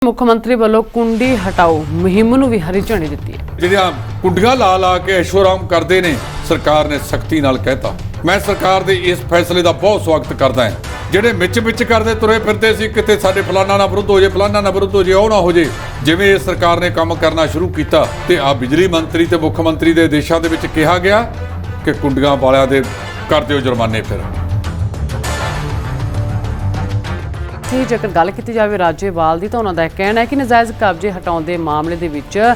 मुख्यमंत्री वालों कुंडी हटाओ मुहिम नूं भी हरी झंडी दित्ती है। ਜਿਹੜੀਆਂ ਕੁੰਡੀਆਂ ਲਾ ਲਾ ਕੇ ਐਸ਼ੋਰਾਮ ਕਰਦੇ ਨੇ ਸਰਕਾਰ ਨੇ ਸਖਤੀ ਨਾਲ ਕਹਿਤਾ। ਮੈਂ ਸਰਕਾਰ ਦੇ ਇਸ ਫੈਸਲੇ ਦਾ ਬਹੁਤ ਸਵਾਗਤ ਕਰਦਾ ਹਾਂ। ਜਿਹੜੇ ਵਿੱਚ ਕਰਦੇ ਤੁਰੇ ਫਿਰਦੇ ਸੀ ਕਿਤੇ ਸਾਡੇ ਫਲਾਣਾ ਨਾ ਵਿਰੁੱਧ ਹੋ ਜੇ ਫਲਾਣਾ ਨਾ ਵਿਰੁੱਧ ਹੋ ਜੇ ਉਹ ਨਾ ਹੋ ਜੇ, ਜਿਵੇਂ ਇਹ ਸਰਕਾਰ ਨੇ ਕੰਮ ਕਰਨਾ ਸ਼ੁਰੂ ਕੀਤਾ ਤੇ ਆ ਬਿਜਲੀ ਮੰਤਰੀ ਤੇ ਮੁੱਖ ਮੰਤਰੀ ਦੇ ਦੇਸ਼ਾਂ ਦੇ ਵਿੱਚ ਕਿਹਾ ਗਿਆ ਕਿ ਕੁੰਡੀਆਂ ਵਾਲਿਆਂ ਦੇ ਕਰ ਦਿਓ ਜੁਰਮਾਨੇ। ਫਿਰ ਜੇਕਰ ਗੱਲ ਕੀਤੀ ਜਾਵੇ ਰਾਜੇਵਾਲ ਦੀ ਤਾਂ ਉਹਨਾਂ ਦਾ ਕਹਿਣਾ ਹੈ ਕਿ ਨਜਾਇਜ਼ ਕਬਜ਼ੇ ਹਟਾਉਣ ਦੇ ਮਾਮਲੇ ਦੇ ਵਿੱਚ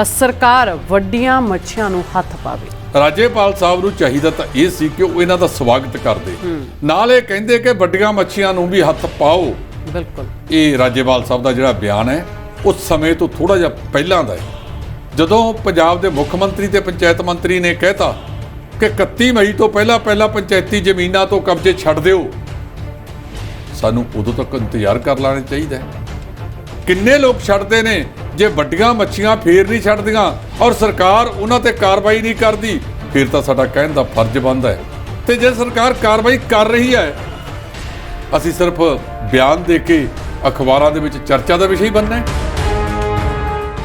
ਸਰਕਾਰ ਵੱਡੀਆਂ ਮੱਛੀਆਂ ਨੂੰ ਹੱਥ ਪਾਵੇ। ਰਾਜੇਪਾਲ ਸਾਹਿਬ ਨੂੰ ਚਾਹੀਦਾ ਤਾਂ ਇਹ ਸੀ ਕਿ ਉਹ ਇਹਨਾਂ ਦਾ ਸਵਾਗਤ ਕਰਦੇ, ਨਾਲ ਇਹ ਕਹਿੰਦੇ ਕਿ ਵੱਡੀਆਂ ਮੱਛੀਆਂ ਨੂੰ ਵੀ ਹੱਥ ਪਾਓ। ਬਿਲਕੁਲ ਇਹ ਰਾਜੇਪਾਲ ਸਾਹਿਬ ਦਾ ਜਿਹੜਾ ਬਿਆਨ ਹੈ ਉਸ ਸਮੇਂ ਤੋਂ ਥੋੜਾ ਜਿਹਾ ਪਹਿਲਾਂ ਦਾ ਹੈ, ਜਦੋਂ ਪੰਜਾਬ ਦੇ ਮੁੱਖ ਮੰਤਰੀ ਤੇ ਪੰਚਾਇਤ ਮੰਤਰੀ ਨੇ ਕਹਿਤਾ ਕਿ 31 ਮਈ ਤੋਂ ਪਹਿਲਾਂ ਪੰਚਾਇਤੀ ਜ਼ਮੀਨਾਂ ਤੋਂ ਕਬਜ਼ੇ ਛੱਡ ਦਿਓ। ਸਾਨੂੰ ਉਦੋਂ ਤੱਕ ਇੰਤਜ਼ਾਰ ਕਰ ਲੈਣਾ ਚਾਹੀਦਾ ਹੈ। ਕਿੰਨੇ ਲੋਕ ਛੱਡਦੇ ਨੇ ਜੇ ਵੱਡੀਆਂ ਮੱਛੀਆਂ ਫੇਰ ਨਹੀਂ ਛੱਡਦੀਆਂ ਔਰ ਸਰਕਾਰ ਉਹਨਾਂ ਤੇ ਕਾਰਵਾਈ ਨਹੀਂ ਕਰਦੀ, ਫਿਰ ਤਾਂ ਸਾਡਾ ਕਹਿਣ ਦਾ ਫਰਜ਼ ਬਣਦਾ ਹੈ। ਤੇ ਜੇ ਸਰਕਾਰ ਕਾਰਵਾਈ ਕਰ ਰਹੀ ਹੈ, ਅਸੀਂ ਸਿਰਫ ਬਿਆਨ ਦੇ ਕੇ ਅਖਬਾਰਾਂ ਦੇ ਵਿੱਚ ਚਰਚਾ ਦਾ ਵਿਸ਼ਾ ਹੀ ਬਣਨਾ ਹੈ।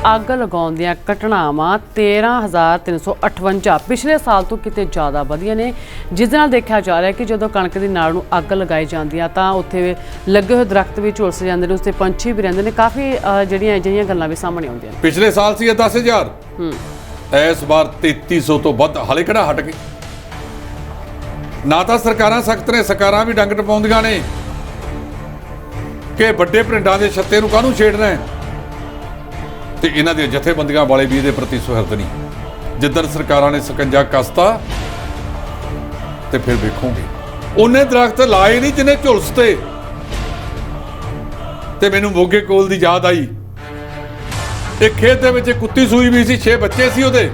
ਅੱਗ ਲਗਾਉਣ ਦੀਆਂ ਘਟਨਾਵਾਂ 13,358 ਪਿਛਲੇ ਸਾਲ ਤੋਂ ਕਿਤੇ ਜ਼ਿਆਦਾ ਵਧੀਆਂ ਨੇ, ਜਿਸ ਨਾਲ ਦੇਖਿਆ ਜਾ ਰਿਹਾ ਕਿ ਜਦੋਂ ਕਣਕ ਦੀ ਨਾੜ ਨੂੰ ਅੱਗ ਲਗਾਈ ਜਾਂਦੀ ਆ ਤਾਂ ਉੱਥੇ ਲੱਗੇ ਹੋਏ ਦਰਖਤ ਵੀ ਝੁਲਸ ਜਾਂਦੇ ਨੇ, ਉੱਤੇ ਪੰਛੀ ਵੀ ਰਹਿੰਦੇ ਨੇ। ਕਾਫੀ ਜਿਹੜੀਆਂ ਅਜਿਹੀਆਂ ਗੱਲਾਂ ਵੀ ਸਾਹਮਣੇ ਆਉਂਦੀਆਂ ਨੇ। ਪਿਛਲੇ ਸਾਲ ਸੀ 10,000, ਇਸ ਵਾਰ 3,300 ਤੋਂ ਵੱਧ। ਹਾਲੇ ਕਿਹੜਾ ਹਟ ਗਏ? ਨਾ ਤਾਂ ਸਰਕਾਰਾਂ ਸਖਤ ਨੇ, ਸਰਕਾਰਾਂ ਵੀ ਡੰਗ ਟਪਾਉਂਦੀਆਂ ਨੇ ਕਿ ਵੱਡੇ ਭਰਿੰਡਾਂ ਦੇ ਛੱਤੇ ਨੂੰ ਕਾਹਨੂੰ ਛੇੜਨਾ ਹੈ, ਤੇ ਇਹਨਾਂ ਦੀਆਂ ਜਥੇਬੰਦੀਆਂ ਵਾਲੇ ਵੀ ਇਹਦੇ ਪ੍ਰਤੀ ਸੁਹਿਰਦ ਨਹੀਂ। ਜਿੱਦਣ ਸਰਕਾਰਾਂ ਨੇ ਸਕੰਜਾ ਕੱਸਤਾ ਤੇ ਫਿਰ ਵੇਖੋਗੇ ਉਹਨੇ ਦਰਖਤ ਲਾਏ ਨਹੀਂ ਜਿਹਨੇ ਝੁਲਸਤੇ। ਤੇ ਮੈਨੂੰ ਮੋਗੇ ਕੋਲ ਦੀ ਯਾਦ ਆਈ, ਇੱਕ ਖੇਤ ਦੇ ਵਿੱਚ ਕੁੱਤੀ ਸੂਈ ਵੀ ਸੀ, 6 ਬੱਚੇ ਸੀ ਉਹਦੇ,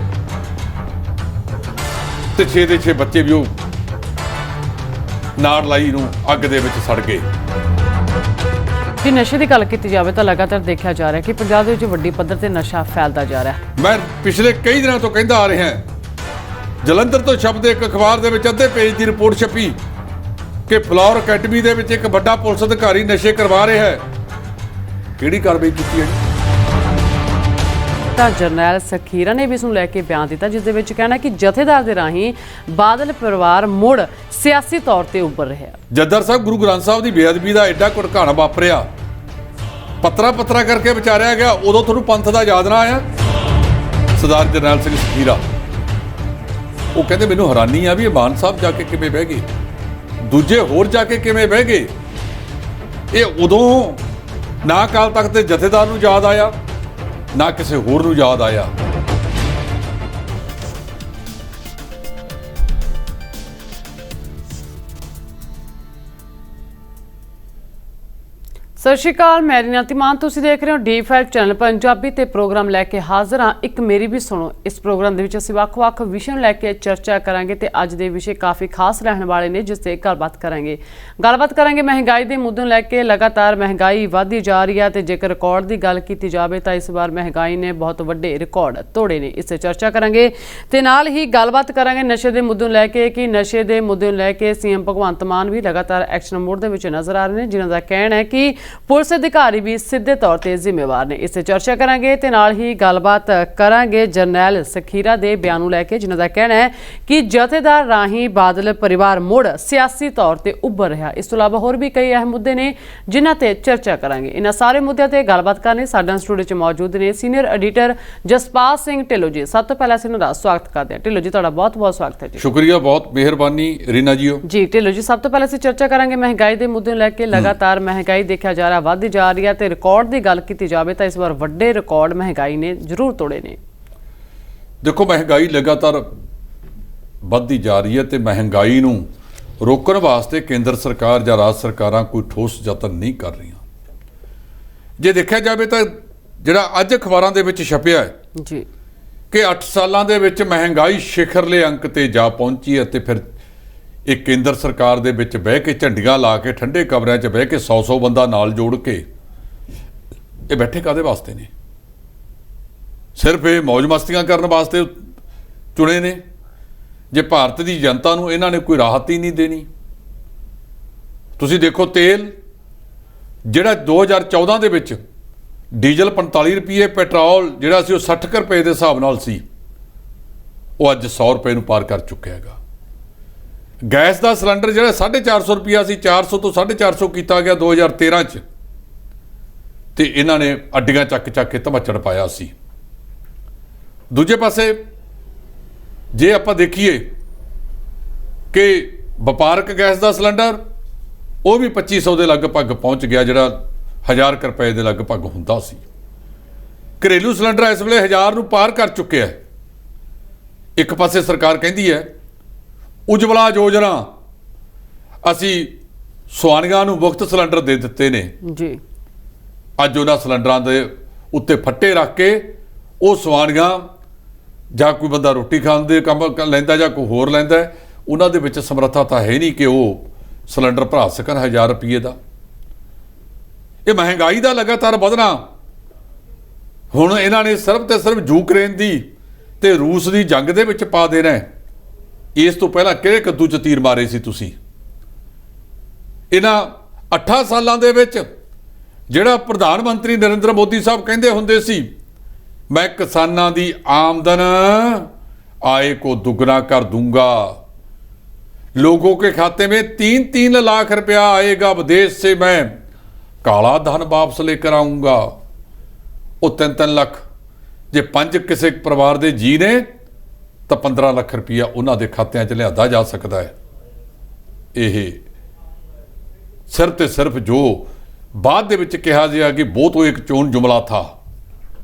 ਤੇ 6 ਦੇ 6 ਬੱਚੇ ਵੀ ਉਹ ਨਾੜ ਲਾਈ ਨੂੰ ਅੱਗ ਦੇ ਵਿੱਚ ਸੜ ਗਏ। ਜੇ ਨਸ਼ੇ ਦੀ ਗੱਲ ਕੀਤੀ ਜਾਵੇ ਤਾਂ ਲਗਾਤਾਰ ਦੇਖਿਆ ਜਾ ਰਿਹਾ ਕਿ ਪੰਜਾਬ ਦੇ ਵਿੱਚ ਵੱਡੀ ਪੱਧਰ ਤੇ ਨਸ਼ਾ ਫੈਲਦਾ ਜਾ ਰਿਹਾ। ਮੈਂ ਪਿਛਲੇ ਕਈ ਦਿਨਾਂ ਤੋਂ ਕਹਿੰਦਾ ਆ ਰਿਹਾ, ਜਲੰਧਰ ਤੋਂ ਸ਼ਬਦ ਇੱਕ ਅਖਬਾਰ ਦੇ ਵਿੱਚ ਅੱਧੇ ਪੇਜ ਦੀ ਰਿਪੋਰਟ ਛਪੀ ਕਿ ਫਲੋਰ ਅਕੈਡਮੀ ਦੇ ਵਿੱਚ ਇੱਕ ਵੱਡਾ ਪੁਲਿਸ ਅਧਿਕਾਰੀ ਨਸ਼ੇ ਕਰਵਾ ਰਿਹਾ ਹੈ। ਕਿਹੜੀ ਕਾਰਵਾਈ ਕੀਤੀ ਹੈ? ਤਾਂ ਜਰਨੈਲ ਸਖੀਰਾ ਨੇ ਵੀ ਇਸ ਨੂੰ ਲੈ ਕੇ ਬਿਆਨ ਦਿੱਤਾ, ਜਿਸ ਦੇ ਵਿੱਚ ਕਹਿਣਾ ਕਿ ਜਥੇਦਾਰ ਦੇ ਰਾਹੀਂ ਬਾਦਲ ਪਰਿਵਾਰ ਮੁੜ ਸਿਆਸੀ ਤੌਰ ਤੇ ਉੱਭਰ ਰਿਹਾ। ਜੱਦਰ ਸਾਹਿਬ ਗੁਰੂ ਗ੍ਰੰਥ ਸਾਹਿਬ ਦੀ ਬੇਅਦਬੀ ਦਾ ਐਡਾ ਘੁਟਕਾਣਾ ਵਾਪਰਿਆ, ਪੱਤਰਾ ਕਰਕੇ ਵਿਚਾਰਿਆ ਗਿਆ, ਉਦੋਂ ਤੁਹਾਨੂੰ ਪੰਥ ਦਾ ਯਾਦ ਨਾ ਆਇਆ? ਸਰਦਾਰ ਜਰਨੈਲ ਸਿੰਘ ਸਖੀਰਾ ਉਹ ਕਹਿੰਦੇ ਮੈਨੂੰ ਹੈਰਾਨੀ ਆ ਵੀ ਇਹ ਮਾਨ ਸਾਹਿਬ ਜਾ ਕੇ ਕਿਵੇਂ ਬਹਿ ਗਏ, ਦੂਜੇ ਹੋਰ ਜਾ ਕੇ ਕਿਵੇਂ ਬਹਿ ਗਏ। ਇਹ ਉਦੋਂ ਨਾ ਅਕਾਲ ਤਖਤ ਦੇ ਜਥੇਦਾਰ ਨੂੰ ਯਾਦ ਆਇਆ, ਨਾ ਕਿਸੇ ਹੋਰ ਨੂੰ ਯਾਦ ਆਇਆ। ਸਤਿ ਸ਼੍ਰੀ ਅਕਾਲ, ਮੈਂ ਰੀਨਾ ਤਿਮਾਨ, ਤੁਸੀਂ ਦੇਖ ਰਹੇ ਹੋ D5 ਚੈਨਲ ਪੰਜਾਬੀ ਤੇ ਪ੍ਰੋਗਰਾਮ ਲੈ ਕੇ ਹਾਜ਼ਰ ਹਾਂ ਇੱਕ ਮੇਰੀ ਵੀ ਸੁਣੋ। ਇਸ ਪ੍ਰੋਗਰਾਮ ਦੇ ਵਿੱਚ ਅਸੀਂ ਵੱਖ-ਵੱਖ ਵਿਸ਼ਿਆਂ ਨੂੰ ਲੈ ਕੇ ਚਰਚਾ ਕਰਾਂਗੇ ਤੇ ਅੱਜ ਦੇ ਵਿਸ਼ੇ ਕਾਫੀ ਖਾਸ ਰਹਿਣ ਵਾਲੇ ਨੇ, ਜਿਸ ਤੇ ਗੱਲਬਾਤ ਕਰਾਂਗੇ ਮਹਿੰਗਾਈ ਦੇ ਮੁੱਦੇ ਨੂੰ ਲੈ ਕੇ। ਲਗਾਤਾਰ ਮਹਿੰਗਾਈ ਵਧਦੀ ਜਾ ਰਹੀ ਹੈ ਤੇ ਜੇਕਰ ਰਿਕਾਰਡ ਦੀ ਗੱਲ ਕੀਤੀ ਜਾਵੇ ਤਾਂ ਇਸ ਵਾਰ ਮਹਿੰਗਾਈ ਨੇ ਬਹੁਤ ਵੱਡੇ ਰਿਕਾਰਡ ਤੋੜੇ ਨੇ। ਇਸ ਤੇ ਚਰਚਾ ਕਰਾਂਗੇ ਤੇ ਨਾਲ ਹੀ ਗੱਲਬਾਤ ਕਰਾਂਗੇ ਨਸ਼ੇ ਦੇ ਮੁੱਦੇ ਨੂੰ ਲੈ ਕੇ ਕਿ ਨਸ਼ੇ ਦੇ ਮੁੱਦੇ ਨੂੰ ਲੈ ਕੇ ਸੀਐਮ ਭਗਵੰਤ ਮਾਨ ਵੀ ਲਗਾਤਾਰ ਐਕਸ਼ਨ ਮੋਡ ਦੇ ਵਿੱਚ ਨਜ਼ਰ ਆ ਰਹੇ ਨੇ, ਜਿਨ੍ਹਾਂ ਦਾ ਕਹਿਣਾ ਹੈ ਕਿ ਪੁਲਿਸ ਅਧਿਕਾਰੀ ਵੀ ਸਿੱਧੇ ਤੌਰ ਤੇ ਜ਼ਿੰਮੇਵਾਰ ਨੇ। ਇਸ ਤੇ ਚਰਚਾ ਕਰਾਂਗੇ ਤੇ ਨਾਲ ਹੀ ਗੱਲਬਾਤ ਕਰਾਂਗੇ ਜਰਨੈਲ ਸਖੀਰਾ ਦੇ ਬਿਆਨ ਨੂੰ ਲੈ ਕੇ, ਜਿਨ੍ਹਾਂ ਦਾ ਕਹਿਣਾ ਹੈ ਕਿ ਜਥੇਦਾਰ ਰਾਹੀਂ ਬਾਦਲ ਪਰਿਵਾਰ ਮੁੜ ਸਿਆਸੀ ਤੌਰ ਤੇ ਉੱਭਰ ਰਿਹਾ। ਇਸ ਤੋਂ ਇਲਾਵਾ ਹੋਰ ਵੀ ਕਈ ਅਹਿਮ ਮੁੱਦੇ ਨੇ ਜਿਨ੍ਹਾਂ ਤੇ ਚਰਚਾ ਕਰਾਂਗੇ। ਇਹਨਾਂ ਸਾਰੇ ਮੁੱਦਿਆਂ ਤੇ ਗੱਲਬਾਤ ਕਰਨੇ ਸਾਡੇ ਸਟੂਡੀਓ 'ਚ ਮੌਜੂਦ ਨੇ ਸੀਨੀਅਰ ਐਡੀਟਰ ਜਸਪਾਲ ਸਿੰਘ ਢਿੱਲੋਂ ਜੀ। ਸਭ ਤੋਂ ਪਹਿਲਾਂ ਅਸੀਂ ਇਹਨਾਂ ਦਾ ਸਵਾਗਤ ਕਰਦੇ ਹਾਂ। ਢਿੱਲੋਂ ਜੀ, ਤੁਹਾਡਾ ਬਹੁਤ-ਬਹੁਤ ਸਵਾਗਤ ਹੈ ਜੀ। ਸ਼ੁਕਰੀਆ, ਬਹੁਤ ਮਿਹਰਬਾਨੀ ਰੀਨਾ ਜੀ। ਢਿੱਲੋਂ ਜੀ, ਸਭ ਤੋਂ ਪਹਿਲਾਂ ਅਸੀਂ ਚਰਚਾ ਕਰਾਂਗੇ ਮਹਿੰਗਾਈ ਦੇ ਮੁੱਦੇ ਨੂੰ ਲੈ ਕੇ। ਲਗਾਤਾਰ ਮਹਿੰਗਾਈ ਦੇਖਿਆ ਜਾ ਰਿਹਾ ਵੱਧਦੀ ਜਾ ਰਹੀ ਹੈ ਤੇ ਰਿਕਾਰਡ ਦੀ ਗੱਲ ਕੀਤੀ ਜਾਵੇ ਤਾਂ ਇਸ ਵਾਰ ਵੱਡੇ ਰਿਕਾਰਡ ਮਹਿੰਗਾਈ ਨੇ ਜ਼ਰੂਰ ਤੋੜੇ ਨੇ। ਦੇਖੋ, ਮਹਿੰਗਾਈ ਲਗਾਤਾਰ ਵੱਧਦੀ ਜਾ ਰਹੀ ਹੈ ਤੇ ਮਹਿੰਗਾਈ ਨੂੰ ਰੋਕਣ ਵਾਸਤੇ ਕੇਂਦਰ ਸਰਕਾਰ ਜਾਂ ਰਾਜ ਸਰਕਾਰਾਂ ਕੋਈ ਠੋਸ ਯਤਨ ਨਹੀਂ ਕਰ ਰਹੀਆਂ। ਜੇ ਦੇਖਿਆ ਜਾਵੇ ਤਾਂ ਜਿਹੜਾ ਅੱਜ ਅਖਬਾਰਾਂ ਦੇ ਵਿੱਚ ਛਪਿਆ ਹੈ ਜੀ ਕਿ 8 ਸਾਲਾਂ ਦੇ ਵਿੱਚ ਮਹਿੰਗਾਈ ਸਿਖਰਲੇ ਅੰਕ ਤੇ ਜਾ ਪਹੁੰਚੀ ਹੈ ਤੇ ਫਿਰ ਇਹ ਕੇਂਦਰ ਸਰਕਾਰ ਦੇ ਵਿੱਚ ਬਹਿ ਕੇ ਝੰਡੀਆਂ ਲਾ ਕੇ ਠੰਡੇ ਕਮਰਿਆਂ 'ਚ ਬਹਿ ਕੇ 100 ਬੰਦਾ ਨਾਲ ਜੋੜ ਕੇ ਇਹ ਬੈਠੇ ਕਾਹਦੇ ਵਾਸਤੇ ਨੇ? ਸਿਰਫ ਇਹ ਮौज ਮਸਤੀਆਂ ਕਰਨ ਵਾਸਤੇ ਚੁਣੇ ਨੇ। ਜੇ ਭਾਰਤ ਦੀ ਜਨਤਾ ਨੂੰ ਇਹਨਾਂ ਨੇ ਕੋਈ ਰਾਹਤ ਹੀ ਨਹੀਂ ਦੇਣੀ। ਤੁਸੀਂ ਦੇਖੋ, ਤੇਲ ਜਿਹੜਾ 2014 ਦੇ ਵਿੱਚ ਡੀਜ਼ਲ 45 ਰੁਪਏ, ਪੈਟਰੋਲ ਜਿਹੜਾ ਸੀ ਉਹ 60 ਕੁ ਰੁਪਏ ਦੇ ਹਿਸਾਬ ਨਾਲ ਸੀ, ਉਹ ਅੱਜ 100 ਰੁਪਏ ਨੂੰ ਪਾਰ ਕਰ ਚੁੱਕਿਆ ਹੈਗਾ। ਗੈਸ ਦਾ ਸਿਲੰਡਰ ਜਿਹੜਾ 450 ਰੁਪਇਆ ਸੀ, 400 ਤੋਂ 450 ਕੀਤਾ ਗਿਆ 2013 ਚ, ਤੇ ਇਹਨਾਂ ਨੇ ਅੱਡੀਆਂ ਚੱਕ ਕੇ ਧਮੱਚੜ ਪਾਇਆ ਸੀ। ਦੂਜੇ ਪਾਸੇ ਜੇ ਆਪਾਂ ਦੇਖੀਏ ਕਿ ਵਪਾਰਕ ਗੈਸ ਦਾ ਸਿਲੰਡਰ ਉਹ ਵੀ 2500 ਦੇ ਲਗਭਗ ਪਹੁੰਚ ਗਿਆ, ਜਿਹੜਾ 1000 ਰੁਪਏ ਦੇ ਲਗਭਗ ਹੁੰਦਾ ਸੀ। ਘਰੇਲੂ ਸਿਲੰਡਰ ਇਸ ਵੇਲੇ 1000 ਨੂੰ ਪਾਰ ਕਰ ਚੁੱਕਿਆ ਹੈ। ਇੱਕ ਪਾਸੇ ਸਰਕਾਰ ਕਹਿੰਦੀ ਹੈ ਉਜਵਲਾ ਯੋਜਨਾ, ਅਸੀਂ ਸਵਾਨੀਆਂ ਨੂੰ ਮੁਫਤ ਸਿਲੰਡਰ ਦੇ ਦਿੱਤੇ ਨੇ ਜੀ। ਅੱਜ ਉਹਨਾਂ ਸਿਲੰਡਰਾਂ ਦੇ ਉੱਤੇ ਫੱਟੇ ਰੱਖ ਕੇ ਉਹ ਸਵਾਨੀਆਂ ਜਾਂ ਕੋਈ ਬੰਦਾ ਰੋਟੀ ਖਾਣ ਦੇ ਕੰਮ ਲੈਂਦਾ ਜਾਂ ਕੋਈ ਹੋਰ ਲੈਂਦਾ, ਉਹਨਾਂ ਦੇ ਵਿੱਚ ਸਮਰੱਥਾ ਤਾਂ ਹੈ ਨਹੀਂ ਕਿ ਉਹ ਸਿਲੰਡਰ ਭਰਾ ਸਕਣ 1000 ਰੁਪਏ ਦਾ। ਇਹ ਮਹਿੰਗਾਈ ਦਾ ਲਗਾਤਾਰ ਵਧਣਾ, ਹੁਣ ਇਹਨਾਂ ਨੇ ਸਿਰਫ ਤੇ ਸਿਰਫ ਯੂਕਰੇਨ ਦੀ ਤੇ ਰੂਸ ਦੀ ਜੰਗ ਦੇ ਵਿੱਚ ਪਾ ਦੇਣਾ ਹੈ। ਇਸ ਤੋਂ ਪਹਿਲਾਂ ਕਿਹੜੇ ਕੱਦੂ 'ਚ ਤੀਰ ਮਾਰੇ ਸੀ ਤੁਸੀਂ? ਇਹਨਾਂ 8 ਸਾਲਾਂ ਦੇ ਵਿੱਚ ਜਿਹੜਾ ਪ੍ਰਧਾਨ ਮੰਤਰੀ ਨਰਿੰਦਰ ਮੋਦੀ ਸਾਹਿਬ ਕਹਿੰਦੇ ਹੁੰਦੇ ਸੀ, मैं किसानां दी आमदन आय को दुगना कर दूंगा, लोगों के खाते में 3-3 लाख रुपया आएगा, विदेश से मैं काला धन वापस लेकर आऊंगा। वो 3-3 लाख जे 5 किसी परिवार के जी ने तो 15 लाख रुपया उन्होंने दे खात्यां च लिया जा सकता है। ये सिर्फ ते सिर्फ जो बाद दे विच कहा गया कि बहुत वो एक चोण जुमला था,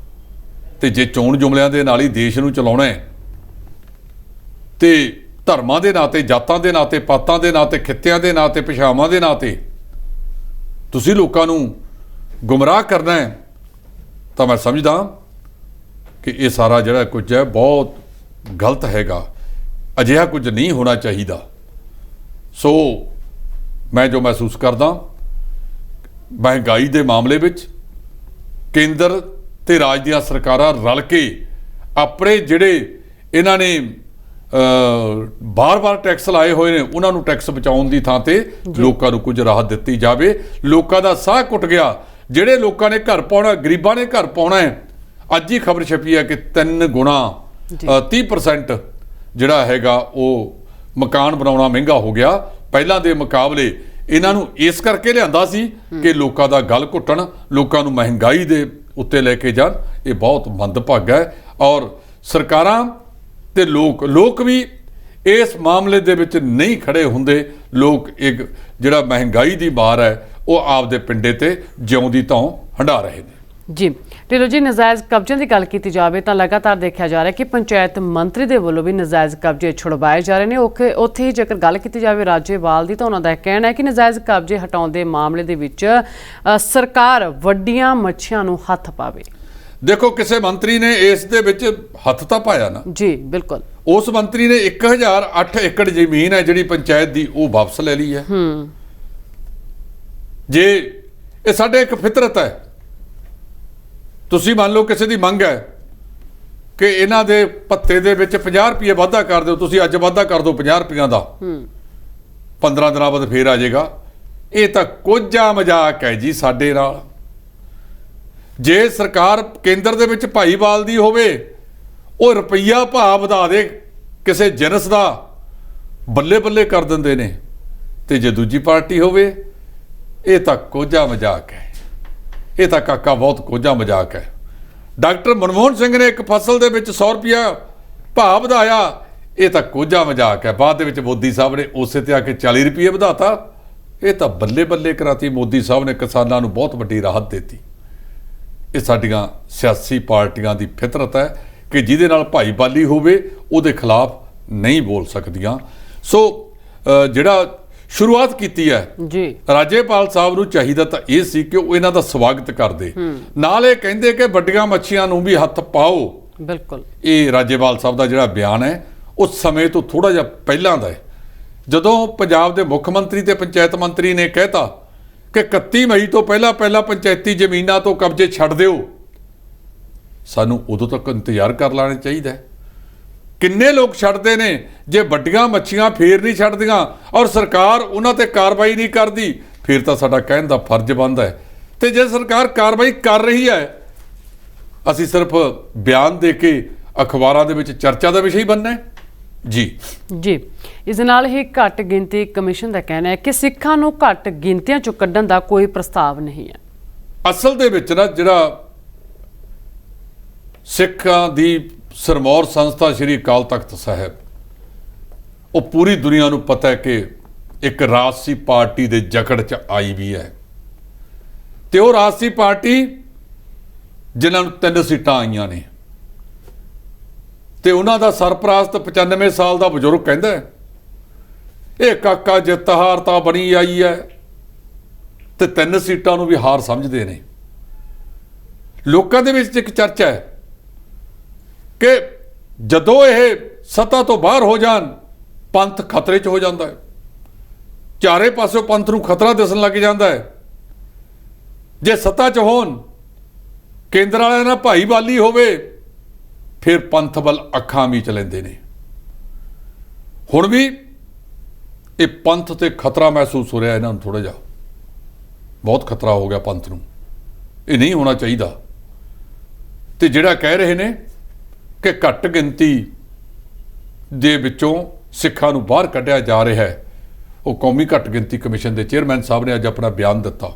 ਤੇ ਜੇ ਚੋਣ ਜੁਮਲਿਆਂ ਦੇ ਨਾਲ ਹੀ ਦੇਸ਼ ਨੂੰ ਚਲਾਉਣਾ ਹੈ ਤੇ ਧਰਮਾਂ ਦੇ ਨਾਂ ਤੇ, ਜਾਤਾਂ ਦੇ ਨਾਂ ਤੇ, ਪਾਤਾਂ ਦੇ ਨਾਂ ਤੇ, ਖਿੱਤਿਆਂ ਦੇ ਨਾਂ ਤੇ, ਭਾਸ਼ਾਵਾਂ ਦੇ ਨਾਂ ਤੇ ਤੁਸੀਂ ਲੋਕਾਂ ਨੂੰ ਗੁੰਮਰਾਹ ਕਰਨਾ ਹੈ, ਤਾਂ ਮੈਂ ਸਮਝਦਾ ਕਿ ਇਹ ਸਾਰਾ ਜਿਹੜਾ ਕੁਝ ਹੈ ਬਹੁਤ ਗਲਤ ਹੈਗਾ। ਅਜਿਹਾ ਕੁਝ ਨਹੀਂ ਹੋਣਾ ਚਾਹੀਦਾ। ਸੋ ਮੈਂ ਜੋ ਮਹਿਸੂਸ ਕਰਦਾ, ਮਹਿੰਗਾਈ ਦੇ ਮਾਮਲੇ ਵਿੱਚ ਕੇਂਦਰ ਤੇ ਰਾਜ ਦੀਆਂ ਸਰਕਾਰਾਂ ਰਲ ਕੇ ਆਪਣੇ ਜਿਹੜੇ ਇਹਨਾਂ ਨੇ ਬਾਰ-ਬਾਰ ਟੈਕਸ ਲਾਏ ਹੋਏ ਨੇ, ਉਹਨਾਂ ਨੂੰ ਟੈਕਸ ਬਚਾਉਣ ਦੀ ਥਾਂ ਤੇ ਲੋਕਾਂ ਨੂੰ ਕੁਝ ਰਾਹਤ ਦਿੱਤੀ ਜਾਵੇ। ਲੋਕਾਂ ਦਾ ਸਾਹ ਘੁੱਟ ਗਿਆ, ਜਿਹੜੇ ਲੋਕਾਂ ਨੇ ਘਰ ਪਾਉਣਾ, ਗਰੀਬਾਂ ਨੇ ਘਰ ਪਾਉਣਾ ਹੈ। ਅੱਜ ਹੀ ਖਬਰ ਛਪੀ ਹੈ ਕਿ 3 ਗੁਣਾ 30% ਜਿਹੜਾ ਹੈਗਾ ਉਹ ਮਕਾਨ ਬਣਾਉਣਾ ਮਹਿੰਗਾ ਹੋ ਗਿਆ। ਪਹਿਲਾਂ ਦੇ ਮੁਕਾਬਲੇ ਇਹਨਾਂ ਨੂੰ ਇਸ ਕਰਕੇ ਲਿਆਂਦਾ ਸੀ ਕਿ ਲੋਕਾਂ ਦਾ ਗਲ ਘੁੱਟਣ, ਲੋਕਾਂ ਨੂੰ ਮਹਿੰਗਾਈ ਦੇ ਉੱਤੇ ਲੈ ਕੇ ਜਾਣ। ਇਹ ਬਹੁਤ ਮੰਦਭਾਗਾ ਹੈ ਔਰ ਸਰਕਾਰਾਂ ਤੇ ਲੋਕ ਵੀ ਇਸ ਮਾਮਲੇ ਦੇ ਵਿੱਚ ਨਹੀਂ ਖੜੇ ਹੁੰਦੇ। ਲੋਕ ਇੱਕ ਜਿਹੜਾ ਮਹਿੰਗਾਈ ਦੀ ਮਾਰ ਹੈ ਉਹ ਆਪਦੇ ਪਿੰਡੇ ਤੇ ਜਿਉਂਦੀ ਤੋਂ ਹੰਢਾ ਰਹੇ ਨੇ। ਜੀ ਢਿੱਲੋਂ ਜੀ, ਨਜਾਇਜ਼ ਕਬਜ਼ਿਆਂ ਦੀ ਗੱਲ ਕੀਤੀ ਜਾਵੇ ਤਾਂ ਲਗਾਤਾਰ ਦੇਖਿਆ ਜਾ ਰਿਹਾ ਕਿ ਪੰਚਾਇਤ ਮੰਤਰੀ ਦੇ ਵੱਲੋਂ ਵੀ ਨਜਾਇਜ਼ ਕਬਜ਼ੇ ਛੁਡਵਾਏ ਜਾ ਰਹੇ ਨੇ। ਉੱਥੇ ਹੀ ਜੇਕਰ ਗੱਲ ਕੀਤੀ ਜਾਵੇ ਰਾਜੇਵਾਲ ਦੀ, ਤਾਂ ਉਹਨਾਂ ਦਾ ਕਹਿਣਾ ਹੈ ਕਿ ਨਜਾਇਜ਼ ਕਬਜ਼ੇ ਹਟਾਉਣ ਦੇ ਮਾਮਲੇ ਦੇ ਵਿੱਚ ਸਰਕਾਰ ਵੱਡੀਆਂ ਮੱਛੀਆਂ ਨੂੰ ਹੱਥ ਪਾਵੇ। ਦੇਖੋ, ਕਿਸੇ ਮੰਤਰੀ ਨੇ ਇਸ ਦੇ ਵਿੱਚ ਹੱਥ ਤਾਂ ਪਾਇਆ ਨਾ। ਜੀ ਬਿਲਕੁਲ। ਉਸ ਮੰਤਰੀ ਨੇ 1008 ਏਕੜ ਜ਼ਮੀਨ ਹੈ ਜਿਹੜੀ ਪੰਚਾਇਤ ਦੀ, ਉਹ ਵਾਪਸ ਲੈ ਲਈ ਹੈ। ਜੇ ਇਹ ਸਾਡੇ ਇੱਕ ਫਿਤਰਤ ਹੈ, ਤੁਸੀਂ ਮੰਨ ਲਓ ਕਿਸੇ ਦੀ ਮੰਗ ਹੈ ਕਿ ਇਹਨਾਂ ਦੇ ਭੱਤੇ ਦੇ ਵਿੱਚ 50 ਰੁਪਏ ਵਾਧਾ ਕਰ ਦਿਓ, ਤੁਸੀਂ ਅੱਜ ਵਾਧਾ ਕਰ ਦਿਓ 50 ਰੁਪਈਆਂ ਦਾ, 15 ਦਿਨਾਂ ਬਾਅਦ ਫੇਰ ਆ ਜਾਏਗਾ। ਇਹ ਤਾਂ ਕੋਝਾ ਮਜ਼ਾਕ ਹੈ ਜੀ ਸਾਡੇ ਨਾਲ। ਜੇ ਸਰਕਾਰ ਕੇਂਦਰ ਦੇ ਵਿੱਚ ਭਾਈਵਾਲ ਦੀ ਹੋਵੇ, ਉਹ ਰੁਪਈਆ ਭਾਅ ਵਧਾ ਦੇ ਕਿਸੇ ਜਿਨਸ ਦਾ, ਬੱਲੇ ਬੱਲੇ ਕਰ ਦਿੰਦੇ ਨੇ, ਤੇ ਜੇ ਦੂਜੀ ਪਾਰਟੀ ਹੋਵੇ, ਇਹ ਤਾਂ ਕੋਝਾ ਮਜ਼ਾਕ ਹੈ। ਇਹ ਤਾਂ ਕਾਕਾ ਬਹੁਤ ਕੋਝਾ ਮਜ਼ਾਕ ਹੈ। ਡਾਕਟਰ ਮਨਮੋਹਨ ਸਿੰਘ ਨੇ ਇੱਕ ਫਸਲ ਦੇ ਵਿੱਚ 100 ਰੁਪਇਆ ਭਾਅ ਵਧਾਇਆ, ਇਹ ਤਾਂ ਕੋਝਾ ਮਜ਼ਾਕ ਹੈ। ਬਾਅਦ ਦੇ ਵਿੱਚ ਮੋਦੀ ਸਾਹਿਬ ਨੇ ਉਸੇ ਤੇ ਆ ਕੇ 40 ਰੁਪਏ ਵਧਾਤਾ, ਇਹ ਤਾਂ ਬੱਲੇ ਬੱਲੇ ਕਰਾਤੀ। ਮੋਦੀ ਸਾਹਿਬ ਨੇ ਕਿਸਾਨਾਂ ਨੂੰ ਬਹੁਤ ਵੱਡੀ ਰਾਹਤ ਦਿੱਤੀ। ਇਹ ਸਾਡੀਆਂ ਸਿਆਸੀ ਪਾਰਟੀਆਂ ਦੀ ਫਿਤਰਤ ਹੈ ਕਿ ਜਿਹਦੇ ਨਾਲ ਭਾਈਵਾਲੀ ਹੋਵੇ ਉਹਦੇ ਖਿਲਾਫ ਨਹੀਂ ਬੋਲ ਸਕਦੀਆਂ। ਸੋ ਜਿਹੜਾ ਸ਼ੁਰੂਆਤ ਕੀਤੀ ਹੈ ਜੀ, ਰਾਜੇਪਾਲ ਸਾਹਿਬ ਨੂੰ ਚਾਹੀਦਾ ਤਾਂ ਇਹ ਸੀ ਕਿ ਉਹ ਇਹਨਾਂ ਦਾ ਸਵਾਗਤ ਕਰਦੇ, ਨਾਲ ਇਹ ਕਹਿੰਦੇ ਕਿ ਵੱਡੀਆਂ ਮੱਛੀਆਂ ਨੂੰ ਵੀ ਹੱਥ ਪਾਓ। ਬਿਲਕੁਲ। ਇਹ ਰਾਜੇਪਾਲ ਸਾਹਿਬ ਦਾ ਜਿਹੜਾ ਬਿਆਨ ਹੈ ਉਸ ਸਮੇਂ ਤੋਂ ਥੋੜਾ ਜਿਹਾ ਪਹਿਲਾਂ ਦਾ ਹੈ, ਜਦੋਂ ਪੰਜਾਬ ਦੇ ਮੁੱਖ ਮੰਤਰੀ ਤੇ ਪੰਚਾਇਤ ਮੰਤਰੀ ਨੇ ਕਹਿਤਾ ਕਿ 31 ਮਈ ਤੋਂ ਪਹਿਲਾਂ ਪੰਚਾਇਤੀ ਜ਼ਮੀਨਾਂ ਤੋਂ ਕਬਜ਼ੇ ਛੱਡ ਦਿਓ। ਸਾਨੂੰ ਉਦੋਂ ਤੱਕ ਇੰਤਜ਼ਾਰ ਕਰ ਲੈਣਾ ਚਾਹੀਦਾ। ਕਿੰਨੇ ਲੋਕ ਛੱਡਦੇ ਨੇ? ਜੇ ਵੱਡੀਆਂ ਮੱਛੀਆਂ ਫੇਰ ਨਹੀਂ ਛੱਡਦੀਆਂ ਔਰ ਸਰਕਾਰ ਉਹਨਾਂ ਤੇ ਕਾਰਵਾਈ ਨਹੀਂ ਕਰਦੀ, ਫਿਰ ਤਾਂ ਸਾਡਾ ਕਹਿਣ ਦਾ ਫਰਜ਼ ਬਣਦਾ ਹੈ। ਤੇ ਜੇ ਸਰਕਾਰ ਕਾਰਵਾਈ ਕਰ ਰਹੀ ਹੈ ਅਸੀਂ ਸਿਰਫ ਬਿਆਨ ਦੇ ਕੇ ਅਖਬਾਰਾਂ ਦੇ ਵਿੱਚ ਚਰਚਾ ਦਾ ਵਿਸ਼ਾ ਹੀ ਬਣਨਾ ਹੈ? ਜੀ ਇਸ ਦੇ ਨਾਲ ਹੀ ਘੱਟ ਗਿਣਤੀ ਕਮਿਸ਼ਨ ਦਾ ਕਹਿਣਾ ਹੈ ਕਿ ਸਿੱਖਾਂ ਨੂੰ ਘੱਟ ਗਿਣਤੀਆਂ ਚੋਂ ਕੱਢਣ ਦਾ ਕੋਈ ਪ੍ਰਸਤਾਵ ਨਹੀਂ ਹੈ। ਅਸਲ ਦੇ ਵਿੱਚ ਨਾ ਜਿਹੜਾ ਸਿੱਖਾਂ ਦੀ ਸਿਰਮੌਰ ਸੰਸਥਾ ਸ੍ਰੀ ਅਕਾਲ ਤਖਤ ਸਾਹਿਬ, ਉਹ ਪੂਰੀ ਦੁਨੀਆ ਨੂੰ ਪਤਾ ਹੈ ਕਿ ਇੱਕ ਰਾਜਸੀ ਪਾਰਟੀ ਦੇ ਜਕੜ 'ਚ ਆਈ ਵੀ ਹੈ, ਤੇ ਉਹ ਰਾਜਸੀ ਪਾਰਟੀ ਜਿਨ੍ਹਾਂ ਨੂੰ 3 ਸੀਟਾਂ ਆਈਆਂ ਨੇ, ਤੇ ਉਹਨਾਂ ਦਾ ਸਰਪ੍ਰਸਤ 95 ਸਾਲ ਦਾ ਬਜ਼ੁਰਗ ਕਹਿੰਦਾ ਹੈ, ਇਹ ਕਾਕਾ ਜਿੱਤ ਹਾਰ ਤਾਂ ਬਣੀ ਆਈ ਹੈ, ਤੇ 3 ਸੀਟਾਂ ਨੂੰ ਵੀ ਹਾਰ ਸਮਝਦੇ ਨੇ। ਲੋਕਾਂ ਦੇ ਵਿੱਚ ਇੱਕ ਚਰਚਾ ਹੈ ਕਿ ਜਦੋਂ ਇਹ ਸੱਤਾ ਤੋਂ ਬਾਹਰ ਹੋ ਜਾਣ, ਪੰਥ ਖਤਰੇ 'ਚ ਹੋ ਜਾਂਦਾ ਹੈ। ਚਾਰੇ ਪਾਸਿਓਂ ਪੰਥ ਨੂੰ ਖਤਰਾ ਦਿਸਣ ਲੱਗ ਜਾਂਦਾ ਹੈ। ਜੇ ਸੱਤਾ 'ਚ ਹੋਣ, ਕੇਂਦਰ ਵਾਲਿਆਂ ਨਾਲ ਭਾਈਵਾਲੀ ਹੋਵੇ, ਫਿਰ ਪੰਥ ਵੱਲ ਅੱਖਾਂ ਮੀਚ ਲੈਂਦੇ ਨੇ। ਹੁਣ ਵੀ ਇਹ ਪੰਥ ਤੇ ਖਤਰਾ ਮਹਿਸੂਸ ਹੋ ਰਿਹਾ ਇਹਨਾਂ ਨੂੰ, ਥੋੜਾ ਜਿਹਾ ਬਹੁਤ ਖਤਰਾ ਹੋ ਗਿਆ ਪੰਥ ਨੂੰ। ਇਹ ਨਹੀਂ ਹੋਣਾ ਚਾਹੀਦਾ। ਤੇ ਜਿਹੜਾ ਕਹਿ ਰਹੇ ਨੇ ਕਿ ਘੱਟ ਗਿਣਤੀ ਦੇ ਵਿੱਚੋਂ ਸਿੱਖਾਂ ਨੂੰ ਬਾਹਰ ਕੱਢਿਆ ਜਾ ਰਿਹਾ ਹੈ, ਉਹ ਕੌਮੀ ਘੱਟ ਗਿਣਤੀ ਕਮਿਸ਼ਨ ਦੇ ਚੇਅਰਮੈਨ ਸਾਹਿਬ ਨੇ ਅੱਜ ਆਪਣਾ ਬਿਆਨ ਦਿੱਤਾ